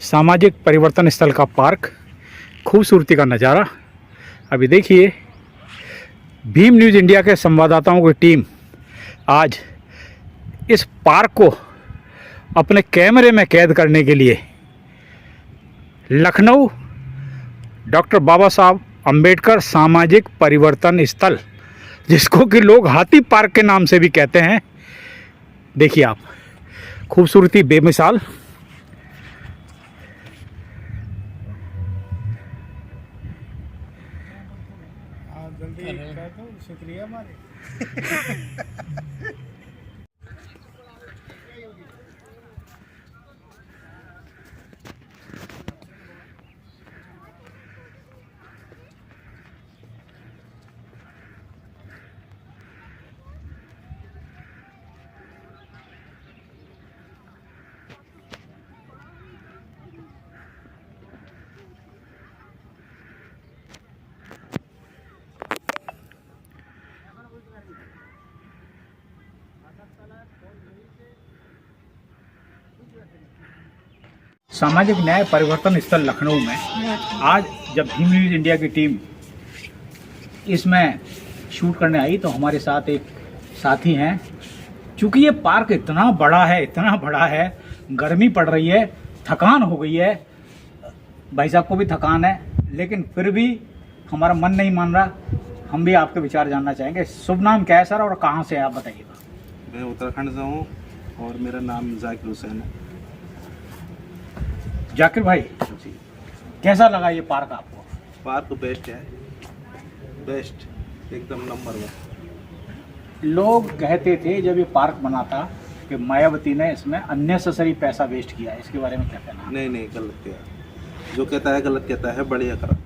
सामाजिक परिवर्तन स्थल का पार्क, खूबसूरती का नज़ारा। अभी देखिए, भीम न्यूज़ इंडिया के संवाददाताओं की टीम आज इस पार्क को अपने कैमरे में कैद करने के लिए लखनऊ डॉक्टर बाबा साहब अंबेडकर सामाजिक परिवर्तन स्थल, जिसको कि लोग हाथी पार्क के नाम से भी कहते हैं, देखिए आप, खूबसूरती बेमिसाल। जल्दी कह दो, शुक्रिया हमारे। सामाजिक न्याय परिवर्तन स्थल लखनऊ में आज जब भीम न्यूज़ इंडिया की टीम इसमें शूट करने आई तो हमारे साथ एक साथी हैं। चूँकि ये पार्क इतना बड़ा है, गर्मी पड़ रही है, थकान हो गई है, भाई साहब को भी थकान है, लेकिन फिर भी हमारा मन नहीं मान रहा। हम भी आपके विचार जानना चाहेंगे। शुभ नाम क्या है सर और कहाँ से है आप बताइएगा। मैं उत्तराखंड से हूँ और मेरा नाम जाकिर हुसैन है। जाकिर भाई जी, कैसा लगा ये पार्क आपको? पार्क बेस्ट है, बेस्ट, एकदम नंबर 1। लोग कहते थे जब ये पार्क बना था कि मायावती ने इसमें अननेसेसरी पैसा वेस्ट किया है, इसके बारे में क्या कहना है? नहीं, गलत किया। जो कहता है गलत कहता है, बढ़िया करा,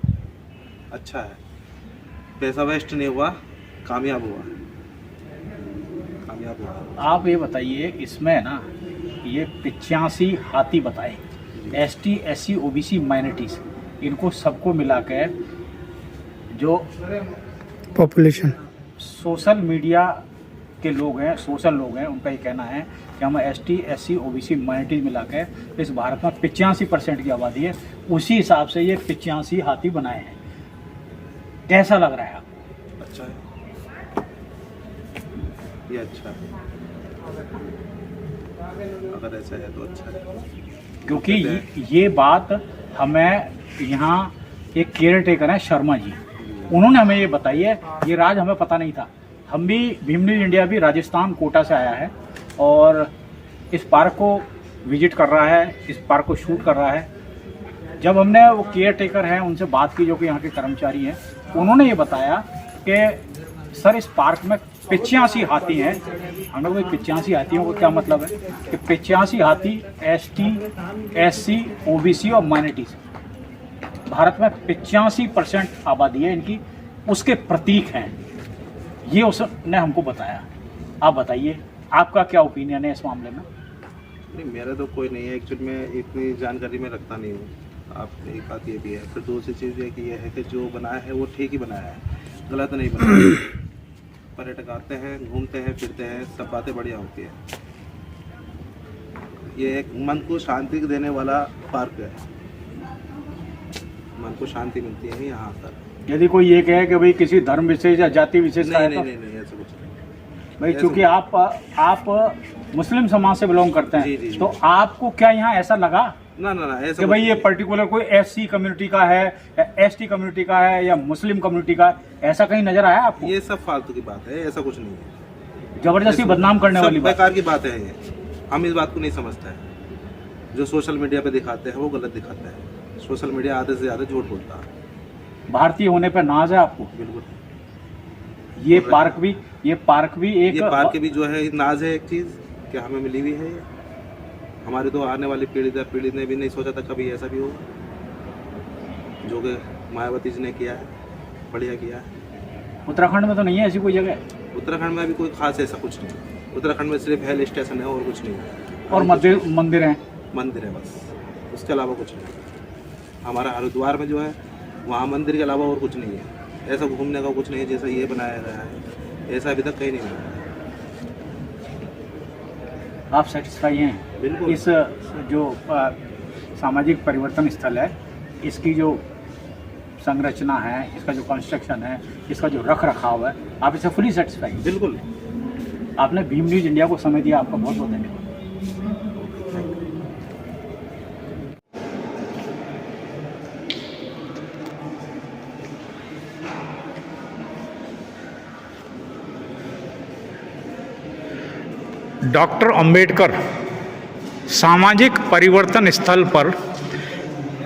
अच्छा है, पैसा वेस्ट नहीं हुआ, कामयाब हुआ। आप ये बताइए, इसमें ना ये 85 हाथी बताए, ST SC OBC माइनॉरिटीज, इनको सबको मिला के जो पॉपुलेशन सोशल मीडिया के लोग हैं, सोशल लोग हैं, उनका ये कहना है कि हम ST SC OBC माइनॉरिटीज मिला के इस भारत में 85% की आबादी है, उसी हिसाब से ये 85 हाथी बनाए हैं। कैसा लग रहा है आपको? अच्छा है, ये अच्छा है, अगर ऐसा है तो अच्छा है। क्योंकि ये बात हमें यहाँ एक केयर टेकर है शर्मा जी, उन्होंने हमें ये बताई है, ये राज हमें पता नहीं था। हम भी भीम न्यूज़ इंडिया भी राजस्थान कोटा से आया है और इस पार्क को विजिट कर रहा है, इस पार्क को शूट कर रहा है। जब हमने वो केयर टेकर हैं उनसे बात की, जो कि यहाँ के कर्मचारी हैं, उन्होंने ये बताया कि सर इस पार्क में 85 हाथी हैं। हमने कोई 85 हाथियों को क्या मतलब है कि 85 हाथी ST SC OBC और माइनॉरिटीज, भारत में 85% आबादी है इनकी, उसके प्रतीक हैं, ये उसने हमको बताया। आप बताइए आपका क्या ओपिनियन है इस मामले में? नहीं, मेरा तो कोई नहीं है, एक्चुअली मैं इतनी जानकारी में रखता नहीं हूँ। आप एक बात ये भी है, फिर दूसरी चीज़ ये कि यह है कि जो बनाया है वो ठीक ही बनाया है, गलत नहीं बनाया। पर्यटक आते हैं, घूमते हैं, फिरते हैं, सब बातें बढ़िया होती है। ये एक मन को शांति देने वाला पार्क है, मन को शांति मिलती है यहाँ आकर। यदि कोई ये कहे कि भाई किसी धर्म विशेष या जाति विशेष का है तो नहीं, ऐसा कुछ नहीं भाई, चूंकि आप मुस्लिम समाज से बिलोंग करते हैं, जी। तो आपको क्या यहाँ ऐसा लगा ना ऐसा कि भाई ये पर्टिकुलर कोई SC कम्युनिटी का है या ST कम्युनिटी का है या मुस्लिम कम्युनिटी का है, ऐसा कहीं नजर आया आपको? ये सब फालतू की बात है, ऐसा कुछ नहीं है, जबरदस्ती बदनाम करने वाली बात, बेकार की बात है ये। हम इस बात को नहीं समझते हैं। जो सोशल मीडिया पे दिखाते हैं वो गलत दिखाते हैं। सोशल मीडिया आधे से ज़्यादा झूठ बोलता है। भारतीय होने पर नाज है आपको? बिल्कुल। ये पार्क भी एक, ये पार्क भी जो है नाज है, एक चीज़ कि हमें मिली हुई है। हमारी तो आने वाली पीढ़ी ने भी नहीं सोचा था कभी ऐसा भी होगा, जो कि मायावती जी ने किया है, बढ़िया किया है। उत्तराखंड में तो नहीं है ऐसी कोई जगह? उत्तराखंड में अभी कोई खास ऐसा कुछ नहीं। उत्तराखंड में सिर्फ हिल स्टेशन है और कुछ नहीं है, और मंदिर हैं, मंदिर है बस, उसके अलावा कुछ नहीं। हमारा हरिद्वार में जो है वहाँ मंदिर के अलावा और कुछ नहीं है। ऐसा घूमने का कुछ नहीं है जैसा ये बनाया गया है, ऐसा अभी तक कहीं नहीं बनाया। आप सेटिस्फाई हैं बिल्कुल। इस जो सामाजिक परिवर्तन स्थल है। इसकी जो संरचना है, इसका जो कंस्ट्रक्शन है, इसका जो रख रखाव है, आप इससे फुली सेटिस्फाइड? बिल्कुल। आपने भीम न्यूज इंडिया को समय दिया, आपका बहुत बहुत धन्यवाद। डॉक्टर अंबेडकर सामाजिक परिवर्तन स्थल पर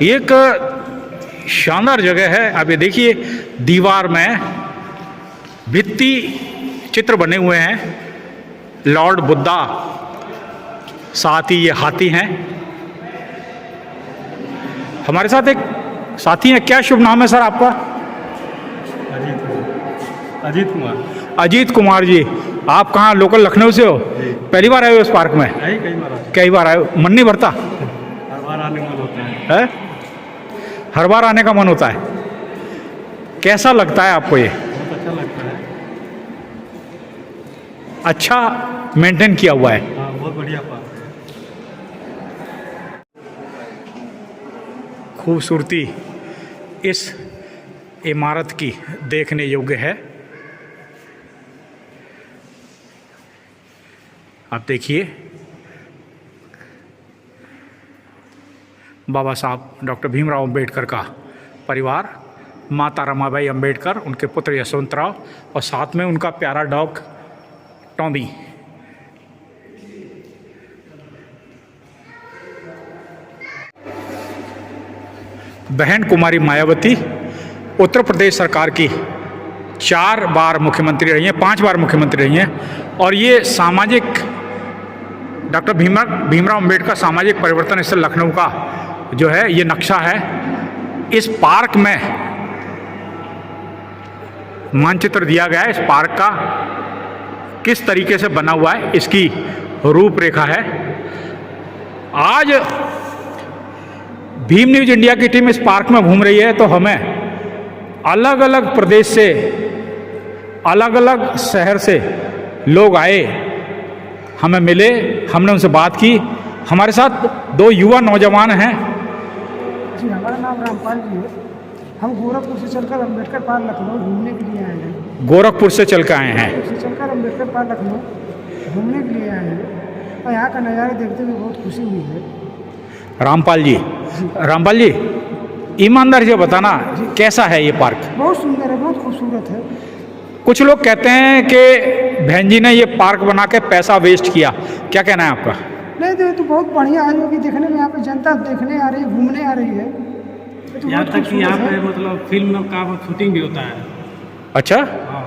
एक शानदार जगह है। आप ये देखिए, दीवार में भित्ति चित्र बने हुए हैं, लॉर्ड बुद्धा, साथ ही ये हाथी हैं। हमारे साथ एक साथी हैं। क्या शुभ नाम है सर आपका? अजीत कुमार। अजीत कुमार जी, आप कहाँ लोकल लखनऊ से हो? पहली बार आए हो इस पार्क में? कई बार आए हो। मन नहीं भरता? हर बार आने का मन होता है। हर बार आने का मन होता है। कैसा लगता है आपको ये? बहुत अच्छा लगता है। अच्छा मेंटेन किया हुआ है। हाँ, बहुत बढ़िया पार्क है। खूबसूरती इस इमारत की देखने योग्य है। आप देखिए, बाबा साहब डॉक्टर भीमराव अंबेडकर का परिवार, माता रमाबाई अंबेडकर, उनके पुत्र यशवंतराव और साथ में उनका प्यारा डॉग टॉमी। बहन कुमारी मायावती उत्तर प्रदेश सरकार की 4 बार मुख्यमंत्री रही हैं, 5 बार मुख्यमंत्री रही हैं। और ये सामाजिक डॉक्टर भीमराव अंबेडकर सामाजिक परिवर्तन स्थल लखनऊ का जो है ये नक्शा है। इस पार्क में मानचित्र दिया गया है। इस पार्क का किस तरीके से बना हुआ है, इसकी रूपरेखा है। आज भीम न्यूज इंडिया की टीम इस पार्क में घूम रही है, तो हमें अलग अलग प्रदेश से, अलग अलग शहर से लोग आए, हमें मिले, हमने उनसे बात की। हमारे साथ 2 युवा नौजवान हैं। जी, हमारा नाम रामपाल जी है। हम गोरखपुर से चलकर अम्बेडकर पार्क लखनऊ घूमने के लिए आए हैं। गोरखपुर से चल कर आए हैं। गोरखपुर से चलकर अम्बेडकर पार्क लखनऊ घूमने के लिए आए हैं और यहाँ का नज़ारा देखते हुए बहुत खुशी हुई है। रामपाल जी, ईमानदारी से बताना, कैसा है ये पार्क? बहुत सुंदर है, बहुत खूबसूरत है। कुछ लोग कहते हैं कि बहन जी ने ये पार्क बना के पैसा वेस्ट किया, क्या कहना है आपका? नहीं, तो बहुत बढ़िया है, क्योंकि देखने में यहाँ पे जनता देखने आ रही है, घूमने आ रही है। तो यहाँ तक कि यहाँ पे मतलब फिल्म का शूटिंग भी होता है। अच्छा, हाँ,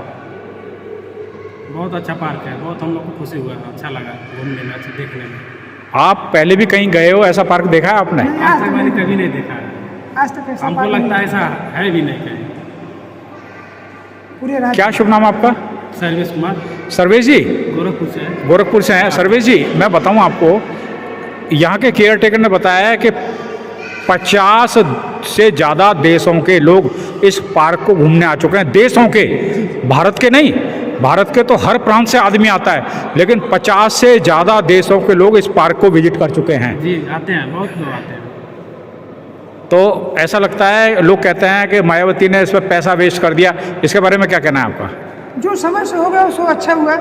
बहुत अच्छा पार्क है। बहुत हम लोग को खुशी हुआ, अच्छा लगा घूमने में, अच्छा देखने में। आप पहले भी कहीं गए हो, ऐसा पार्क देखा है आपने? आज तक मैंने कभी नहीं देखा है। आज तक ऐसा हमको लगता है ऐसा है भी नहीं कहीं। पूरे क्या शुभ नाम आपका? सर्वेश कुमार। सर्वेश जी, गोरखपुर से हैं। सर्वेश जी, मैं बताऊं आपको, यहाँ के केयर टेकर ने बताया है कि 50 से ज़्यादा देशों के लोग इस पार्क को घूमने आ चुके हैं। देशों के, भारत के नहीं, भारत के तो हर प्रांत से आदमी आता है, लेकिन 50 से ज़्यादा देशों के लोग इस पार्क को विजिट कर चुके हैं। जी, आते हैं, बहुत लोग आते हैं। तो ऐसा लगता है, लोग कहते हैं कि मायावती ने इस पर पैसा वेस्ट कर दिया, इसके बारे में क्या कहना है आपका? जो समय से हो गया सो अच्छा हुआ,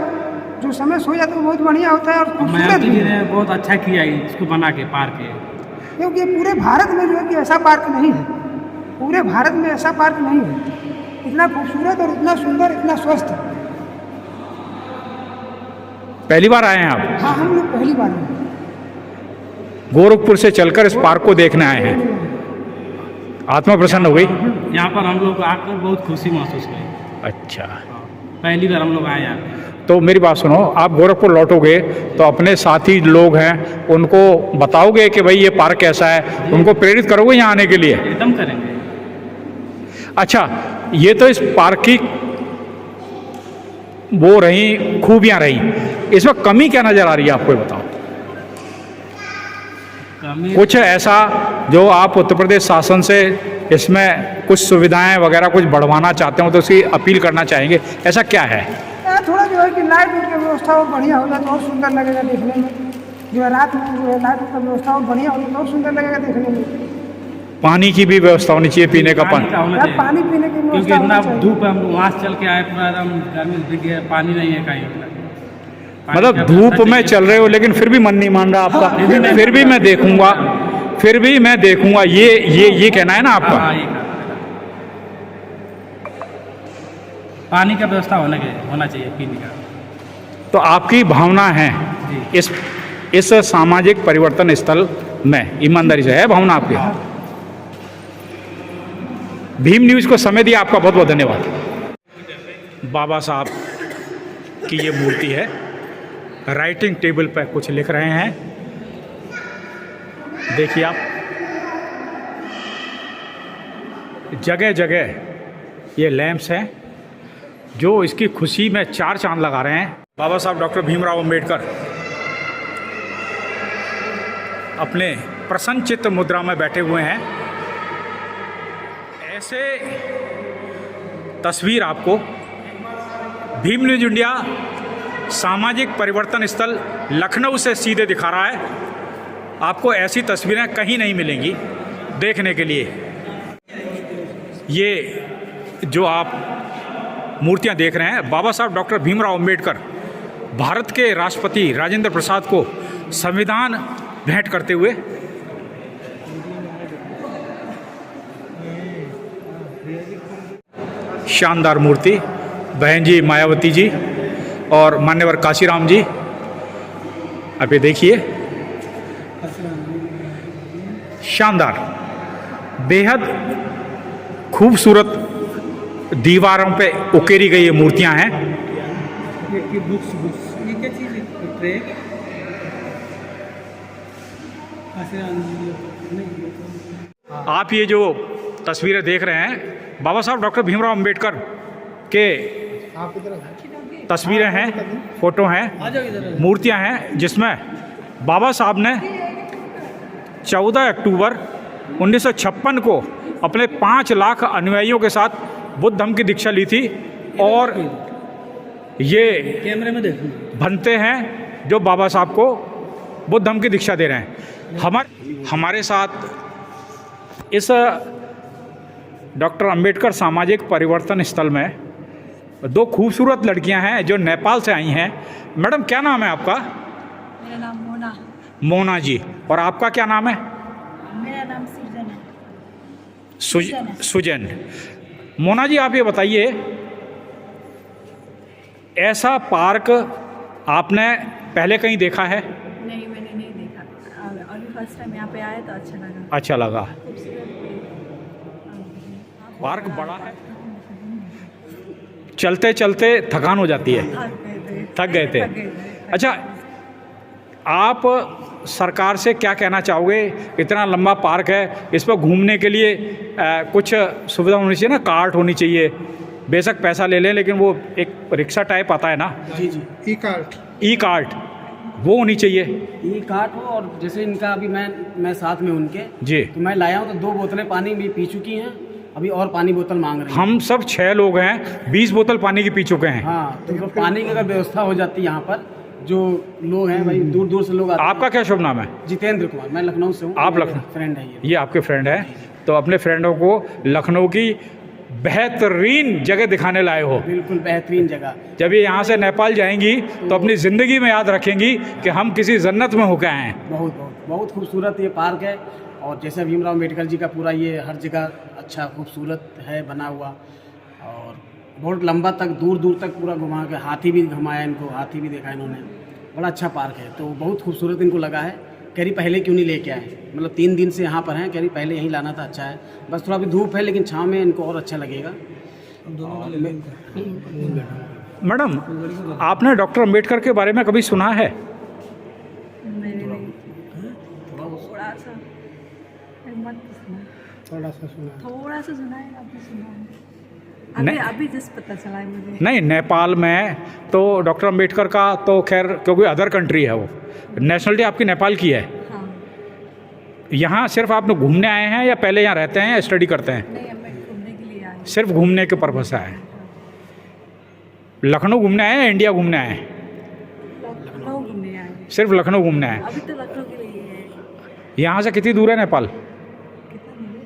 जो समय से हो जाता है बहुत बढ़िया होता है और खूबसूरत मायावती भी जी है। ने बहुत अच्छा किया इसको बना के पार्क है। क्योंकि पूरे भारत में जो है कि ऐसा पार्क नहीं है, पूरे भारत में ऐसा पार्क नहीं है। इतना खूबसूरत और इतना सुंदर, इतना स्वस्थ। पहली बार आए हैं आप? हाँ, हम लोग पहली बार आए। गोरखपुर से चलकर इस पार्क को देखने आए हैं, आत्मा प्रसन्न हो गई? यहाँ पर हम लोग आकर बहुत खुशी महसूस हुई। अच्छा, पहली बार हम लोग आए यहाँ। तो मेरी बात सुनो, आप गोरखपुर लौटोगे तो अपने साथी लोग हैं उनको बताओगे कि भाई ये पार्क कैसा है, उनको प्रेरित करोगे यहाँ आने के लिए? एकदम करेंगे। अच्छा, ये तो इस पार्क की वो रही, खूबियाँ रही, इसमें कमी क्या नज़र आ रही है आपको, ये बताओ। कुछ ऐसा जो आप उत्तर प्रदेश शासन से इसमें कुछ सुविधाएं वगैरह कुछ बढ़वाना चाहते हो तो उसकी अपील करना चाहेंगे, ऐसा क्या है? थोड़ा जो है कि लाइट की व्यवस्था और बढ़िया हो जाए तो और सुंदर लगेगा देखने में। जो है रात में जो है लाइट का व्यवस्था और बढ़िया होगी तो और सुंदर लगेगा देखने में। पानी की भी व्यवस्था होनी चाहिए, पीने का पानी। का होना यार चाहिए। पानी पीने की क्योंकि व्यवस्था इतना होनी चाहिए। धूप है, हम वहाँ से चल के आए, पूरा एकदम गर्मी दिख गया, पानी नहीं है कहीं। पानी मतलब का धूप व्यवस्था में चाहिए। चल रहे हो लेकिन फिर भी मन नहीं मान रहा आपका। फिर भी नहीं फिर भी मैं देखूंगा, फिर भी मैं देखूंगा, ये कहना है ना आपका। हाँ, ये पानी का व्यवस्था होना चाहिए पीने का। तो आपकी भावना है जी। इस सामाजिक परिवर्तन स्थल में, ईमानदारी से है भावना आपकी। भीम न्यूज को समय दिया, आपका बहुत बहुत धन्यवाद। बाबा साहब की ये मूर्ति है, राइटिंग टेबल पर कुछ लिख रहे हैं, देखिए आप। जगह जगह ये लैंप्स हैं जो इसकी खुशी में चार चांद लगा रहे हैं। बाबा साहब डॉक्टर भीमराव अंबेडकर अपने प्रसन्नचित्त मुद्रा में बैठे हुए हैं। ऐसे तस्वीर आपको भीम न्यूज इंडिया सामाजिक परिवर्तन स्थल लखनऊ से सीधे दिखा रहा है। आपको ऐसी तस्वीरें कहीं नहीं मिलेंगी देखने के लिए। ये जो आप मूर्तियां देख रहे हैं, बाबा साहब डॉक्टर भीमराव अंबेडकर भारत के राष्ट्रपति राजेंद्र प्रसाद को संविधान भेंट करते हुए। शानदार मूर्ति, बहन जी मायावती जी और मान्यवर काशीराम जी, आप ये देखिए, शानदार, बेहद खूबसूरत दीवारों पे उकेरी गई ये मूर्तियां हैं। आप ये जो तस्वीरें देख रहे हैं, बाबा साहब डॉक्टर भीमराव अंबेडकर के तस्वीरें हैं, फोटो हैं, मूर्तियां हैं, जिसमें बाबा साहब ने 14 अक्टूबर 1956 को अपने 5 लाख अनुयायियों के साथ बुद्ध धम्म की दीक्षा ली थी। और ये कैमरे में देखो, बनते हैं जो बाबा साहब को बुद्ध धम्म की दीक्षा दे रहे हैं। हमारे साथ इस डॉक्टर अंबेडकर सामाजिक परिवर्तन स्थल में 2 खूबसूरत लड़कियां हैं जो नेपाल से आई हैं। मैडम क्या नाम है आपका? मेरा नाम मोना। मोना जी। और आपका क्या नाम है? मेरा नाम सुजन है। सुजन। मोना जी, आप ये बताइए, ऐसा पार्क आपने पहले कहीं देखा है? नहीं, मैंने नहीं देखा। अभी फर्स्ट टाइम यहाँ पे आया तो अच्छा लगा। अच्छा लगा। खूबसूरत पार्क बड़ा है, चलते चलते थकान हो जाती है। थक गए थे। अच्छा, आप सरकार से क्या कहना चाहोगे? इतना लंबा पार्क है, इस पर घूमने के लिए कुछ सुविधा होनी चाहिए ना, कार्ट होनी चाहिए। बेशक पैसा ले लें, लेकिन वो एक रिक्शा टाइप आता है ना, जी जी, ई कार्ट, वो होनी चाहिए। ये कार्ट हो। और जैसे इनका अभी मैं साथ में उनके जी, तो मैं लाया हूँ, तो 2 बोतलें पानी भी पी चुकी हैं, अभी और पानी बोतल मांग रही हैं। हम सब 6 लोग हैं, 20 बोतल पानी की पी चुके हैं। हाँ, तो पानी की अगर व्यवस्था हो जाती है यहाँ पर, जो लोग हैं भाई दूर दूर से लोग आते हैं। आपका क्या शुभ नाम है? जितेंद्र कुमार, मैं लखनऊ से हूँ। आप लखनऊ? फ्रेंड है ये। ये आपके फ्रेंड है, तो अपने फ्रेंडों को लखनऊ की बेहतरीन जगह दिखाने लाए हो। बिल्कुल बेहतरीन जगह। जब ये यहाँ से नेपाल जाएंगी तो अपनी ज़िंदगी में याद रखेंगी कि हम किसी जन्नत में होकर आए हैं। बहुत बहुत बहुत खूबसूरत ये पार्क है। और जैसे भीमराव अम्बेडकर जी का पूरा ये हर जगह अच्छा खूबसूरत है बना हुआ, और बहुत लंबा तक दूर दूर तक पूरा घुमा के, हाथी भी घुमाया इनको, हाथी भी देखा इन्होंने। बड़ा अच्छा पार्क है, तो बहुत खूबसूरत इनको लगा है। कह रही पहले क्यों नहीं लेके आए, मतलब 3 दिन से यहाँ पर हैं, कह रही पहले यहीं लाना था, अच्छा है। बस थोड़ा भी धूप है, लेकिन छाँव में इनको और अच्छा लगेगा। मैडम, आपने डॉक्टर अंबेडकर के बारे में कभी सुना है? मैंने नहीं, थोड़ा सा मत सुना, थोड़ा सा सुना। थोड़ा सा सुना है, अभी सुना है। नहीं। अभी जिस पता चला है मुझे। नहीं, नेपाल में तो डॉक्टर अंबेडकर का तो खैर, क्योंकि अदर कंट्री है वो, नेशनलिटी आपकी नेपाल की है। हाँ, यहाँ सिर्फ आप लोग घूमने आए हैं या पहले यहाँ रहते हैं या स्टडी करते हैं? नहीं, मैं घूमने के लिए आई। सिर्फ घूमने के पर्पज से आए हैं। लखनऊ घूमने आए हैं, इंडिया घूमने आए हैं? लखनऊ लखनऊ घूमने आए हैं। सिर्फ लखनऊ घूमने आए। अभी तो लखनऊ के लिए है। यहाँ से कितनी दूर है नेपाल? कितना दूर है?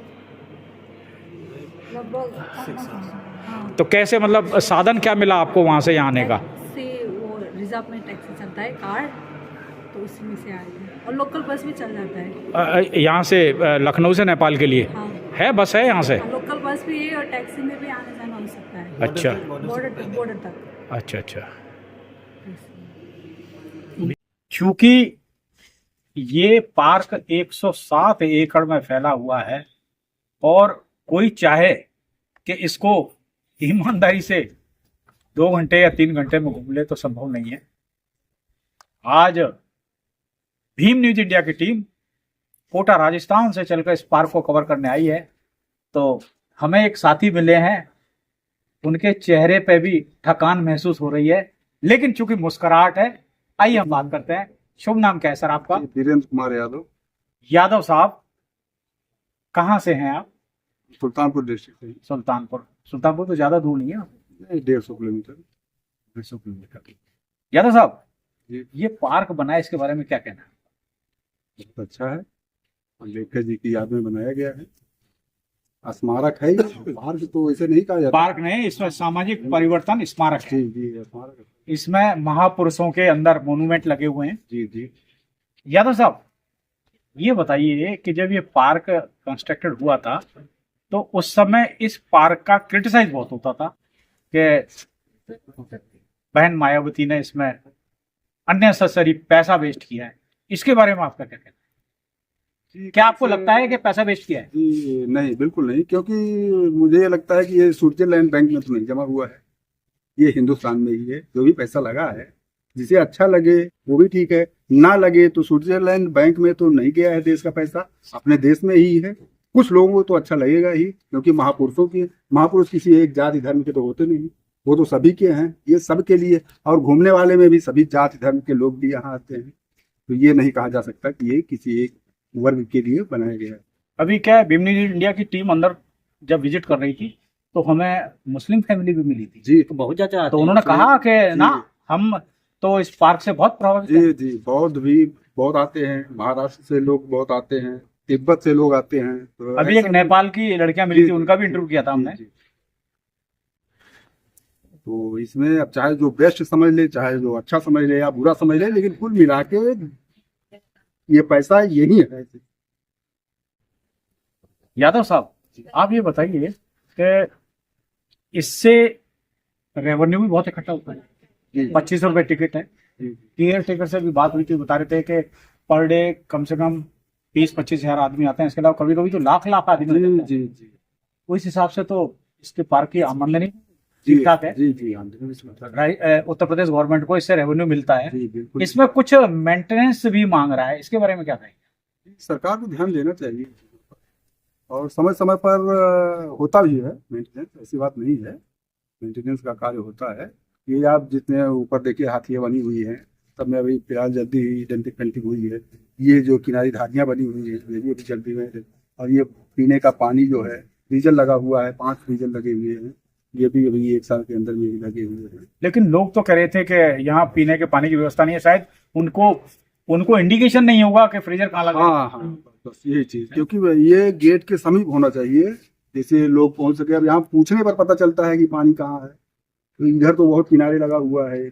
लगभग हाँ तो कैसे, मतलब साधन क्या मिला आपको वहाँ से यहाँ आने का? से वो रिजर्व में टैक्सी चलता है कार, तो उसी में से आए हैं। और लोकल बस भी चल जाता है यहाँ से लखनऊ से नेपाल के लिए हाँ। है, बस है यहाँ से? लोकल बस भी है और टैक्सी में भी आना जाना हो सकता है। अच्छा बॉर्डर तक। अच्छा अच्छा। क्योंकि ये पार्क 107 एकड़ में फैला हुआ है और कोई चाहे कि इसको ईमानदारी से 2 घंटे या 3 घंटे में घूम ले तो संभव नहीं है। आज भीम न्यूज इंडिया की टीम कोटा राजस्थान से चलकर इस पार्क को कवर करने आई है, तो हमें एक साथी मिले हैं, उनके चेहरे पे भी थकान महसूस हो रही है, लेकिन चूंकि मुस्कुराहट है, आइए हम बात करते हैं। शुभ नाम क्या है सर आपका? वीरेंद्र कुमार यादव। यादव साहब, कहाँ से हैं आप? सुल्तानपुर डिस्ट्रिक्ट से। सुल्तानपुर तो ज्यादा दूर नहीं है, 150 किलोमीटर। 150 किलोमीटर। यादव साहब, जी। ये पार्क बना है, इसके बारे में क्या कहना है? बहुत अच्छा है, अम्बेडकर जी की याद में बनाया गया है। स्मारक है ये, पार्क तो ऐसे नहीं कहा जाता। पार्क नहीं, इसमें सामाजिक परिवर्तन स्मारक है। जी जी, स्मारक है। इसमें महापुरुषों के अंदर मोन्यूमेंट लगे हुए हैं। जी जी। यादव साहब, ये बताइए कि जब ये पार्क कंस्ट्रक्टेड हुआ था तो उस समय इस पार्क का क्रिटिसाइज बहुत होता था कि बहन मायावती ने इसमें अननेसेसरी पैसा वेस्ट किया है। इसके बारे में आपका क्या कहना है? क्या आपको लगता है कि पैसा वेस्ट किया है? जी नहीं, बिल्कुल नहीं, क्योंकि मुझे ये लगता है कि ये स्विट्जरलैंड बैंक में तो नहीं जमा हुआ है, ये हिंदुस्तान में ही है। जो भी पैसा लगा है, जिसे अच्छा लगे वो भी ठीक है, ना लगे तो स्विट्जरलैंड बैंक में तो नहीं गया है देश का पैसा, अपने देश में ही है। कुछ लोगों को तो अच्छा लगेगा ही, क्योंकि महापुरुष किसी एक जाति धर्म के तो होते नहीं, वो तो सभी के हैं, ये सबके लिए। और घूमने वाले में भी सभी जाति धर्म के लोग भी यहाँ आते हैं, तो ये नहीं कहा जा सकता कि ये किसी एक वर्ग के लिए बनाया गया है। अभी क्या है, भीम न्यूज इंडिया की टीम अंदर जब विजिट कर रही थी तो हमें मुस्लिम फैमिली भी मिली थी जी, तो बहुत ज़्यादा तो उन्होंने कहा कि जी। ना हम तो इस पार्क से बहुत प्रभावित हैं। जी जी, बौद्ध भी बहुत आते हैं, महाराष्ट्र से लोग बहुत आते हैं, तिब्बत से लोग आते हैं। तो अभी एक ऐसा- नेपाल की लड़कियां मिली जी, थी, उनका भी इंटरव्यू किया था हमने। जी, जी। तो इसमें अब चाहे जो बेस्ट समझ ले, चाहे जो अच्छा समझ ले या बुरा समझ ले, लेकिन कुल मिला के ये पैसा यही है। यादव साहब, आप ये बताइए कि इससे रेवेन्यू भी बहुत इकट्ठा होता है। जी 25 रुपए टिकट है। जी केयर टेकर से भी बात हुई थी, बता रहे थे कि पर डे कम से कम 20-25 हजार आदमी आते हैं। इसके अलावा कभी कभी तो लाख आदमी आते जी हैं। जी जी उस हिसाब से तो इसके पार्क की आमदनी जी ठीक ठाक है। जी जी, आंध्र प्रदेश उत्तर प्रदेश गवर्नमेंट को इससे रेवेन्यू मिलता है। जी बिल्कुल। इसमें कुछ मेंटेनेंस भी मांग रहा है, इसके बारे में क्या कहेंगे? सरकार को ध्यान देना चाहिए, और समय समय पर होता भी है मेंटेनेंस, ऐसी बात नहीं है, मेंटेनेंस का कार्य होता है। ये आप जितने ऊपर देखिए हाथियाँ बनी हुई हैं, सब में अभी फिलहाल जल्दी ही डेंटिंग पेंटिंग हुई है। ये जो किनारी धारियाँ बनी हुई हैं, ये भी अभी जल्दी में है। और ये पीने का पानी जो है, डीजल लगा हुआ है, 5 डीजल लगे हुए हैं, ये भी अभी 1 साल के अंदर में ही लगे हुए हैं। लेकिन लोग तो कह रहे थे कि यहाँ पीने के पानी की व्यवस्था नहीं है, शायद उनको इंडिकेशन नहीं होगा कि फ्रीजर कहाँ लगा है। हाँ हाँ, बस यही चीज, क्योंकि ये गेट के समीप होना चाहिए, जैसे लोग पहुंच सके। अब यहाँ पूछने पर पता चलता है कि पानी कहाँ है, तो इधर तो बहुत किनारे लगा हुआ है।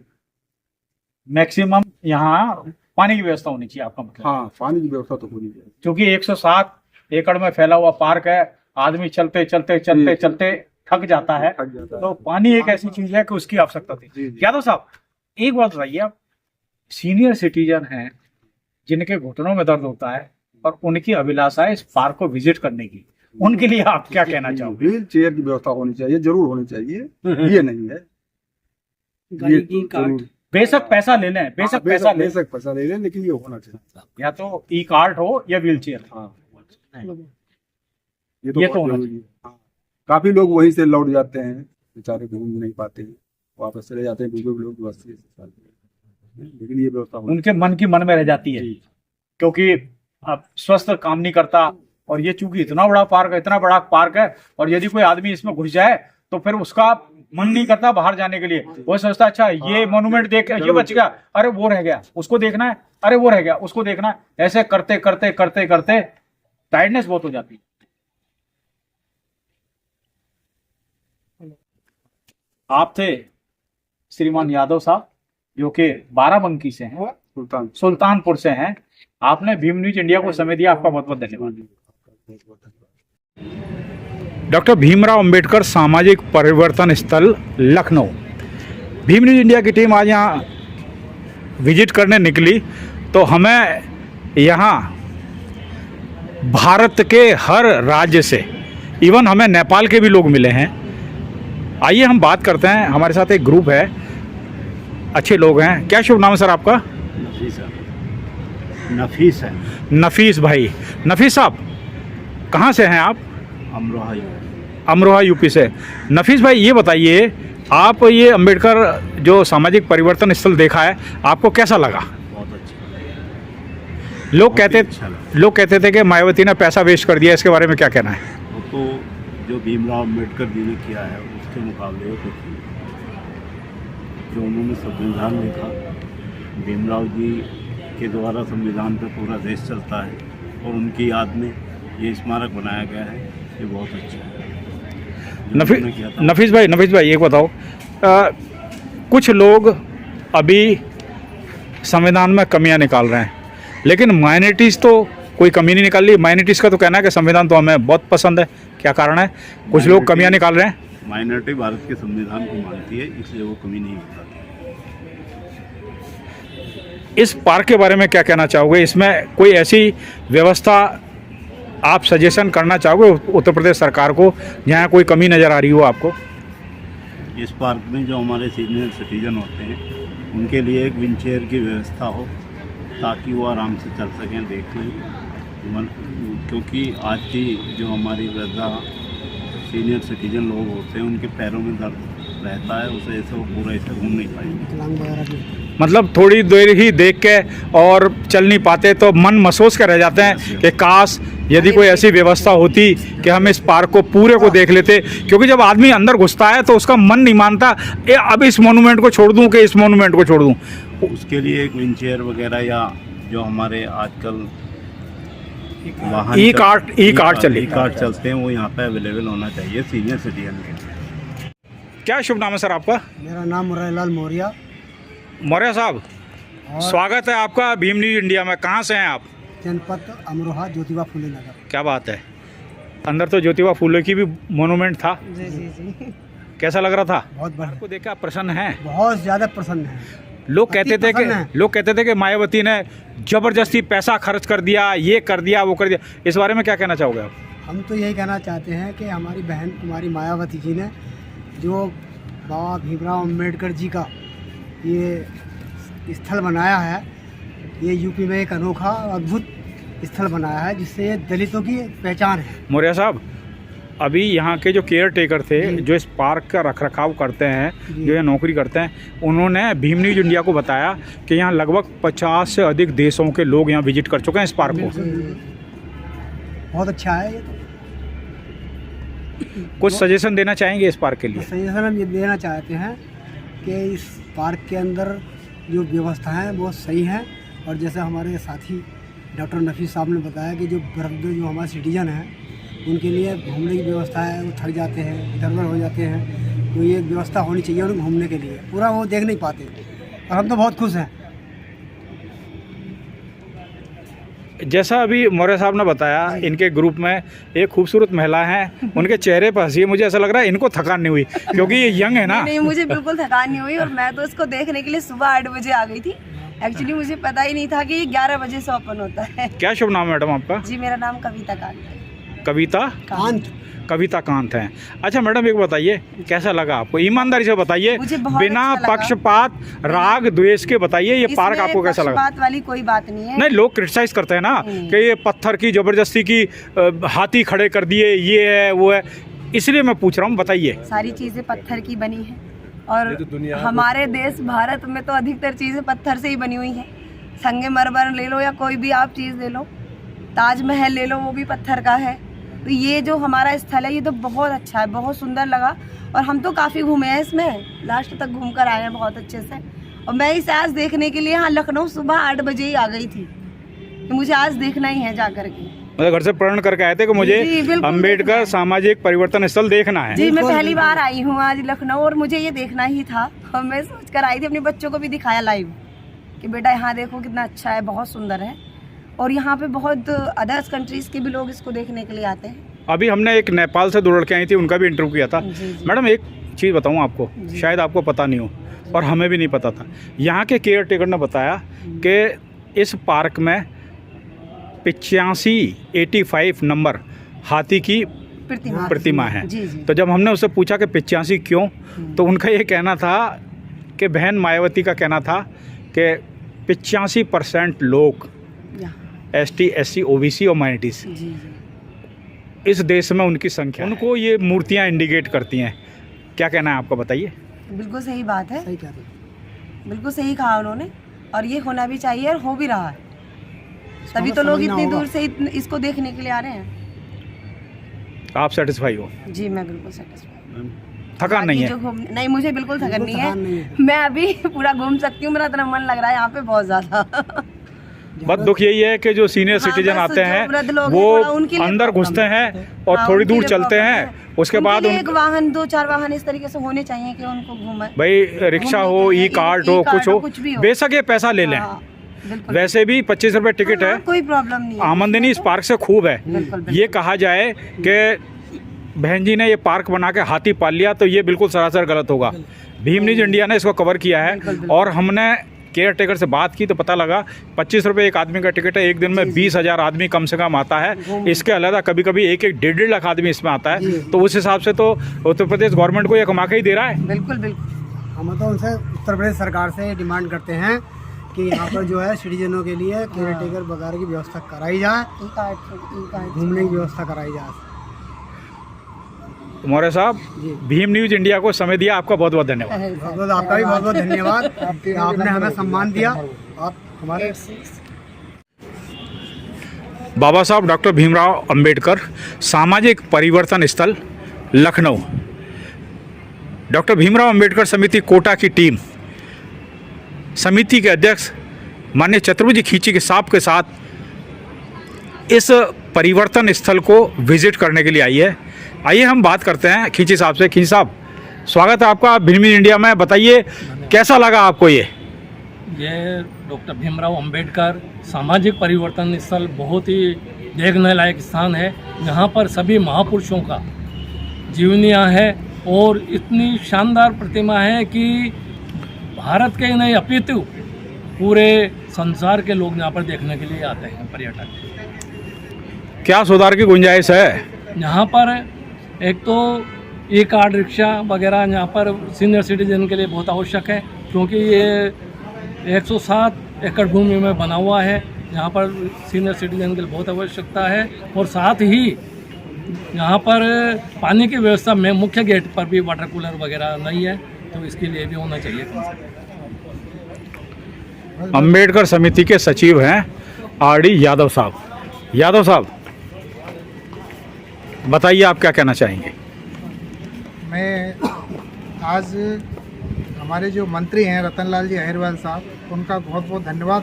मैक्सिमम यहाँ पानी की व्यवस्था होनी चाहिए, आपका मतलब? हाँ, पानी की व्यवस्था तो होनी चाहिए। क्योंकि 107 एकड़ में फैला हुआ पार्क है, आदमी चलते चलते चलते चलते थक जाता है, थक जाता तो है। पानी एक ऐसी चीज है कि उसकी आवश्यकता थी। जी, जी। यादव साहब, एक बात बताइए, आप सीनियर सिटीजन हैं जिनके घुटनों में दर्द होता है और उनकी अभिलाषा है इस पार्क को विजिट करने की, उनके लिए आप क्या कहना चाहोगे? व्हील चेयर की व्यवस्था होनी चाहिए, जरूर होनी चाहिए, ये नहीं है। गाड़ी की कार्ड बेशक पैसा ले लें, बेशक पैसा ले, बेशक पैसा ले लें, लेकिन ये होना चाहिए। या तो ई कार्ड हो या व्हील चेयर। हाँ, ये बहुत तो होना जरूरी है। हाँ, काफी लोग वहीं से लौट जाते हैं, बेचारे घूम नहीं पाते हैं, वापस चले जाते हैं बुजुर्ग लोग 80 साल के, लेकिन ये व्यवस्था होनी उनके मन की मन में रह जाती है, चाहिए। क्योंकि अब स्वस्थ काम नहीं करता। और ये चूंकि इतना बड़ा पार्क है, इतना बड़ा पार्क है, और यदि कोई आदमी इसमें घुस जाए तो फिर उसका मन नहीं करता बाहर जाने के लिए। वो सोचता अच्छा ये मॉन्यूमेंट देख, ये बच गया, अरे वो रह गया, उसको देखना है, अरे वो रह गया, उसको देखना है। ऐसे करते करते करते करते टायर्डनेस बहुत हो जाती है। आप थे श्रीमान यादव साहब, जो कि बाराबंकी से हैं, सुल्तानपुर से हैं। आपने भीम न्यूज इंडिया को समय दिया, आपका बहुत बहुत धन्यवाद। डॉक्टर भीमराव अंबेडकर सामाजिक परिवर्तन स्थल लखनऊ। भीम न्यूज इंडिया की टीम आज यहाँ विजिट करने निकली तो हमें यहाँ भारत के हर राज्य से, इवन हमें नेपाल के भी लोग मिले हैं। आइए हम बात करते हैं। हमारे साथ एक ग्रुप है, अच्छे लोग हैं। क्या शुभ नाम है सर आपका? नफीस है। नफीस भाई। नफीस साहब कहाँ से हैं आप? अमरोहा यूपी से। नफीस भाई ये बताइए, आप ये अंबेडकर जो सामाजिक परिवर्तन स्थल देखा है, आपको कैसा लगा? बहुत अच्छा। लोग कहते थे कि मायावती ने पैसा वेस्ट कर दिया, इसके बारे में क्या कहना है? वो तो जो भीमराव अंबेडकर जी ने किया है उसके मुकाबले वो कुछ नहीं। जो उन्होंने संविधान लिखा, भीमराव जी के द्वारा संविधान पे पूरा देश चलता है और उनकी याद में ये स्मारक बनाया गया है, ये बहुत अच्छा है। नफीस भाई एक बताओ, कुछ लोग अभी संविधान में कमियां निकाल रहे हैं, लेकिन माइनॉरिटीज़ तो कोई कमी नहीं निकाल रही। माइनॉरिटीज़ का तो कहना है कि संविधान तो हमें बहुत पसंद है। क्या कारण है? कुछ लोग कमियां निकाल रहे हैं। माइनॉरिटी भारत के संविधान को मानती है, इसलिए वो कमी नहीं बताती। इस पार्क के बारे में क्या कहना चाहोगे? इसमें कोई ऐसी व्यवस्था आप सजेशन करना चाहोगे उत्तर प्रदेश सरकार को जहाँ कोई कमी नज़र आ रही हो आपको? इस पार्क में जो हमारे सीनियर सिटीजन होते हैं उनके लिए एक व्हीलचेयर की व्यवस्था हो, ताकि वो आराम से चल सकें, देख लें। क्योंकि आज की जो हमारी वृद्धा सीनियर सिटीजन लोग होते हैं उनके पैरों में दर्द रहता है, उसे ऐसे वो पूरा ऐसे घूम नहीं पाएंगे। मतलब थोड़ी देर ही देख के और चल नहीं पाते तो मन महसूस कर रह जाते हैं कि काश यदि कोई ऐसी व्यवस्था होती कि हम इस पार्क को पूरे को देख लेते। क्योंकि जब आदमी अंदर घुसता है तो उसका मन नहीं मानता अब इस मोनूमेंट को छोड़ दूं कि इस मोनूमेंट को छोड़ दूं। उसके लिए एक व्हीलचेयर वगैरह या जो हमारे आजकल वाहन ई कार्ड चलते हैं वो यहाँ पे अवेलेबल होना चाहिए सीनियर सिटीजन के लिए। क्या शुभ नाम है सर आपका? मेरा नाम मुरारीलाल मौर्य। मौर्य साहब, स्वागत है आपका भीम न्यूज इंडिया में। कहाँ से हैं आप? जनपद अमरोहा, ज्योतिबा फुले नगर। क्या बात है, अंदर तो ज्योतिबा फुले की भी मोनूमेंट था। जी। कैसा लग रहा था? बहुत बढ़िया। आपको देखकर आप प्रसन्न हैं? बहुत ज़्यादा प्रसन्न है। लोग कहते थे कि मायावती ने जबरदस्ती पैसा खर्च कर दिया, ये कर दिया, वो कर दिया। इस बारे में क्या कहना चाहोगे आप? हम तो यही कहना चाहते हैं कि हमारी बहन कुमारी मायावती जी ने जो बाबा भीमराव अंबेडकर जी का ये स्थल बनाया है, ये यूपी में एक अनोखा अद्भुत स्थल बनाया है, जिससे ये दलितों की पहचान है। मौर्य साहब, अभी यहाँ के जो केयर टेकर थे, जो इस पार्क का रखरखाव करते हैं, जो ये नौकरी करते हैं, उन्होंने भीम न्यूज इंडिया को बताया कि यहाँ लगभग 50 से अधिक देशों के लोग यहाँ विजिट कर चुके हैं इस पार्क को। बहुत अच्छा है ये। कुछ सजेशन देना चाहेंगे इस पार्क के लिए? सजेशन हम ये देना चाहते हैं कि इस पार्क के अंदर जो व्यवस्था है वो सही है, और जैसे हमारे साथी डॉक्टर नफीस साहब ने बताया कि जो वृद्ध जो हमारे सिटीजन हैं उनके लिए घूमने की व्यवस्था है, वो थक जाते हैं, इधर उधर हो जाते हैं, तो ये व्यवस्था होनी चाहिए उन्हें घूमने के लिए। पूरा वो देख नहीं पाते, और हम तो बहुत खुश हैं। जैसा अभी मौर्य साहब ने बताया, इनके ग्रुप में एक खूबसूरत महिला है, उनके चेहरे पर हंसी है। मुझे ऐसा लग रहा है इनको थकान नहीं हुई, क्योंकि ये यंग है ना। नहीं, मुझे बिल्कुल थकान नहीं हुई, और मैं तो इसको देखने के लिए सुबह 8 बजे आ गई थी। एक्चुअली मुझे पता ही नहीं था कि ये 11 बजे से ओपन होता है। क्या शुभ नाम है मैडम आपका? जी, मेरा नाम कविता कांत है। कविता कांत है। अच्छा मैडम, एक बताइए कैसा लगा आपको? ईमानदारी से बताइए, बिना अच्छा पक्षपात राग द्वेष के बताइए, ये पार्क आपको कैसा लगा? पक्षपात वाली कोई बात नहीं है। नहीं, लोग क्रिटिसाइज करते हैं ना कि ये पत्थर की जबरदस्ती की हाथी खड़े कर दिए, ये है वो है, इसलिए मैं पूछ रहा हूँ, बताइए। सारी चीज़ें पत्थर की बनी है, और हमारे देश भारत में तो अधिकतर चीज़ें पत्थर से ही बनी हुई हैं। संगमरमर ले लो या कोई भी आप चीज़ ले लो, ताजमहल ले लो, वो भी पत्थर का है। तो ये जो हमारा स्थल है ये तो बहुत अच्छा है, बहुत सुंदर लगा। और हम तो काफ़ी घूमे हैं इसमें, लास्ट तक घूम कर आए हैं बहुत अच्छे से। और मैं इसे आज देखने के लिए यहाँ लखनऊ सुबह 8 बजे ही आ गई थी कि मुझे आज देखना ही है जा करके। मतलब घर से प्रण करके आए थे कि मुझे जी, बिल्कुल अम्बेडकर सामाजिक परिवर्तन स्थल देखना है। जी, मैं पहली बार आई हूँ आज लखनऊ और मुझे ये देखना ही था। और मैं सोच कर आई थी, अपने बच्चों को भी दिखाया लाइव कि बेटा यहाँ देखो कितना अच्छा है, बहुत सुंदर है। और यहाँ पे बहुत अदर्स कंट्रीज़ के भी लोग इसको देखने के लिए आते हैं। अभी हमने एक नेपाल से 2 लड़के आई थी, उनका भी इंटरव्यू किया था। जी, जी। मैडम एक चीज़ बताऊँ आपको, शायद आपको पता नहीं हो और हमें भी नहीं पता था। यहाँ के केयर टेकर ने बताया कि इस पार्क में 85 नंबर हाथी की प्रतिमा है। जी, जी। तो जब हमने उससे पूछा कि 85 क्यों, तो उनका ये कहना था कि बहन मायावती का कहना था कि 85% लोग ST, SC, OBC और माइनॉरिटीज़ जी, जी। इस देश में उनकी संख्या, उनको ये मूर्तियाँ इंडिकेट करती हैं। क्या कहना है आपका, बताइए। बिल्कुल सही बात है, सही कह रहे हैं। बिल्कुल सही कहा उन्होंने। और ये होना भी चाहिए और हो भी रहा है, तभी तो लोग इतनी दूर से इसको देखने के लिए आ रहे हैं। आप सेटिस्फाई हो? जी, मैं बिल्कुल सेटिस्फाई। थकान नहीं है? नहीं, मुझे बिल्कुल थकान नहीं थकान नहीं है। मैं अभी पूरा घूम सकती हूँ, मेरा इतना मन लग रहा है यहाँ पे बहुत ज़्यादा। बस दुख यही है कि जो सीनियर हाँ, सिटीजन बस आते जो हैं वृद्ध लोग हैं, वो थोड़ा उनके लिए अंदर प्रॉब्लम घुसते है। हैं और हाँ, थोड़ी उनके दूर लिए चलते प्रॉब्लम हैं, है। उसके उनके बाद लिए एक वाहन, 2-4 वाहन इस तरीके से होने चाहिए कि उनको घूमे। भाई रिक्शा हो, घूमने के लिए, ई-कार्ट हो, कुछ हो, कुछ भी हो। बेशक ये पैसा ले लें। हाँ, बिल्कुल। वैसे भी 25 रुपये टिकट हाँ, है, कोई प्रॉब्लम नहीं है। आमदनी इस पार्क से खूब है। बिल्कुल, बिल्कुल। ये कहा जाए कि बहन जी ने ये पार्क बना के हाथी पाल लिया तो ये बिल्कुल सरासर गलत होगा। भीम न्यूज इंडिया ने इसको कवर किया है और हमने केयर टेकर से बात की तो पता लगा 25 रुपये एक आदमी का टिकट है। एक दिन में 20,000 आदमी कम से कम आता है। इसके अलावा कभी कभी 1-1 लाख आदमी इसमें आता है। तो उस हिसाब से तो उत्तर प्रदेश गवर्नमेंट को ये कमा के ही दे रहा है। बिल्कुल बिल्कुल। हम तो उनसे उत्तर प्रदेश सरकार से डिमांड करते हैं कि यहाँ पर जो है सिटीजनों के लिए केयर टेकर वगैरह की व्यवस्था कराई जाए, घूमने की व्यवस्था कराई जाए। मौर्य साहब, भीम न्यूज इंडिया को समय दिया, आपका बहुत बहुत धन्यवाद। बहुत आपका भी बहुत बहुत धन्यवाद, आपने हमें सम्मान दिया। आप हमारे बाबा साहब डॉक्टर भीमराव अंबेडकर सामाजिक परिवर्तन स्थल लखनऊ, डॉक्टर भीमराव अंबेडकर समिति कोटा की टीम समिति के अध्यक्ष माननीय चतुर्भुज खींची के साहब के साथ इस परिवर्तन स्थल को विजिट करने के लिए आई है। आइए हम बात करते हैं खींची साहब से। खींची साहब, स्वागत है आपका भीम न्यूज इंडिया में। बताइए कैसा लगा आपको ये डॉक्टर भीमराव अंबेडकर सामाजिक परिवर्तन स्थल बहुत ही देखने लायक स्थान है। यहाँ पर सभी महापुरुषों का जीवनियाँ है और इतनी शानदार प्रतिमा है कि भारत के ही नहीं अपितु पूरे संसार के लोग यहाँ पर देखने के लिए आते हैं पर्यटक। क्या सुधार की गुंजाइश है? यहाँ पर एक तो ई कार्ड रिक्शा वगैरह यहाँ पर सीनियर सिटीजन के लिए बहुत आवश्यक है, क्योंकि ये 107 एकड़ भूमि में बना हुआ है। यहाँ पर सीनियर सिटीजन के लिए बहुत आवश्यकता है। और साथ ही यहाँ पर पानी की व्यवस्था में मुख्य गेट पर भी वाटर कूलर वगैरह नहीं है, तो इसके लिए भी होना चाहिए। अंबेडकर समिति के सचिव हैं RD यादव साहब। यादव साहब, बताइए आप क्या कहना चाहेंगे? मैं आज हमारे जो मंत्री हैं रतनलाल जी अहिरवाल साहब, उनका बहुत बहुत धन्यवाद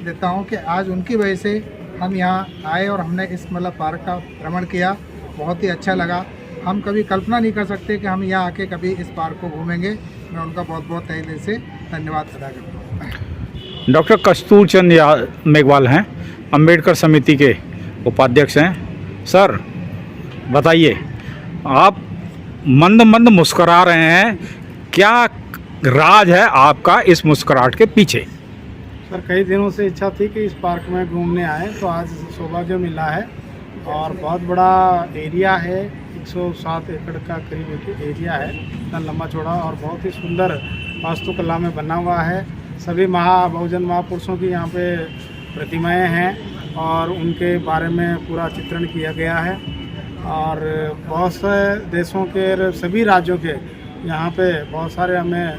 देता हूं कि आज उनकी वजह से हम यहाँ आए और हमने इस मतलब पार्क का भ्रमण किया। बहुत ही अच्छा लगा। हम कभी कल्पना नहीं कर सकते कि हम यहाँ आके कभी इस पार्क को घूमेंगे। मैं उनका बहुत बहुत तहे दिल से धन्यवाद अदा करता हूँ। डॉक्टर कस्तूर चंद मेघवाल हैं, अंबेडकर समिति के उपाध्यक्ष हैं। सर बताइए, आप मंद मंद मुस्करा रहे हैं, क्या राज है आपका इस मुस्कुराहट के पीछे? सर, कई दिनों से इच्छा थी कि इस पार्क में घूमने आए, तो आज सौभाग्य मिला है। और बहुत बड़ा एरिया है, 107 एकड़ का करीब एक एरिया है, इतना लंबा चौड़ा और बहुत ही सुंदर वास्तुकला में बना हुआ है। सभी बहुजन महापुरुषों की यहाँ पे प्रतिमाएं हैं और उनके बारे में पूरा चित्रण किया गया है। और बहुत से देशों के, सभी राज्यों के यहाँ पे बहुत सारे हमें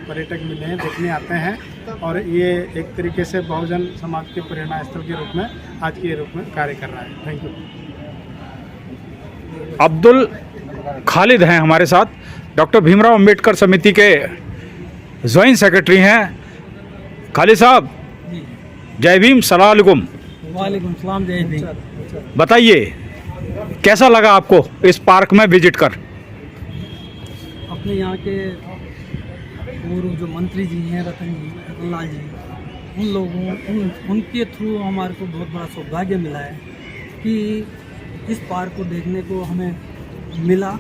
पर्यटक मिले हैं, देखने आते हैं। और ये एक तरीके से बहुजन समाज के प्रेरणा स्थल के रूप में आज के रूप में कार्य कर रहा है। Thank you. अब्दुल खालिद हैं हमारे साथ, डॉक्टर भीमराव अंबेडकर समिति के जॉइंट सेक्रेटरी हैं। खालिद साहब, जय भीम, सलाम अलैकुम। वालेकुम सलाम, जय भीम। बताइए कैसा लगा आपको इस पार्क में विजिट कर? अपने यहाँ के पूर्व जो मंत्री जी हैं रतनलाल जी, उन लोगों उनके थ्रू हमारे को बहुत बड़ा सौभाग्य मिला है कि इस पार्क को देखने को हमें मिला।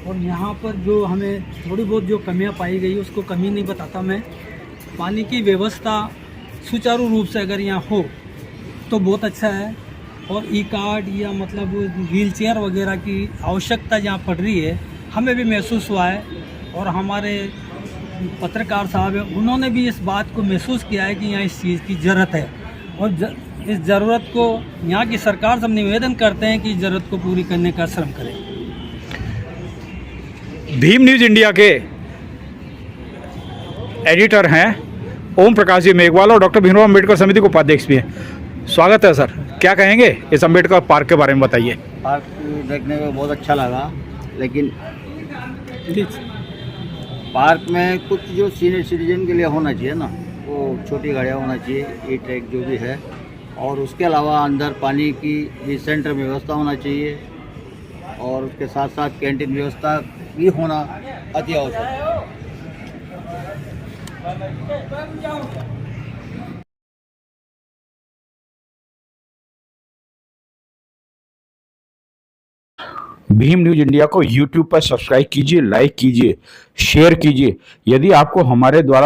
और यहाँ पर जो हमें थोड़ी बहुत जो कमियाँ पाई गई उसको कमी नहीं बताता मैं। पानी की व्यवस्था सुचारू रूप से अगर यहाँ हो तो बहुत अच्छा है। और ई कार्ड या मतलब व्हील चेयर वगैरह की आवश्यकता जहाँ पड़ रही है हमें भी महसूस हुआ है। और हमारे पत्रकार साहब हैं, उन्होंने भी इस बात को महसूस किया है कि यहाँ इस चीज़ की ज़रूरत है। और इस ज़रूरत को यहाँ की सरकार से हम निवेदन करते हैं कि ज़रूरत को पूरी करने का श्रम करें। भीम न्यूज़ इंडिया के एडिटर हैं ओम प्रकाश जी मेघवाल और डॉक्टर भीमराव अंबेडकर समिति के उपाध्यक्ष भी हैं। स्वागत है सर, क्या कहेंगे इस अंबेडकर पार्क के बारे में बताइए। पार्क देखने में बहुत अच्छा लगा, लेकिन पार्क में कुछ जो सीनियर सिटीजन के लिए होना चाहिए ना, वो छोटी गाड़ियाँ होना चाहिए, ई ट्रैक जो भी है। और उसके अलावा अंदर पानी की भी सेंटर में व्यवस्था होना चाहिए और उसके साथ साथ कैंटीन व्यवस्था भी होना अति आवश्यक है। भीम न्यूज़ इंडिया को YouTube पर सब्सक्राइब कीजिए, लाइक कीजिए, शेयर कीजिए। यदि आपको हमारे द्वारा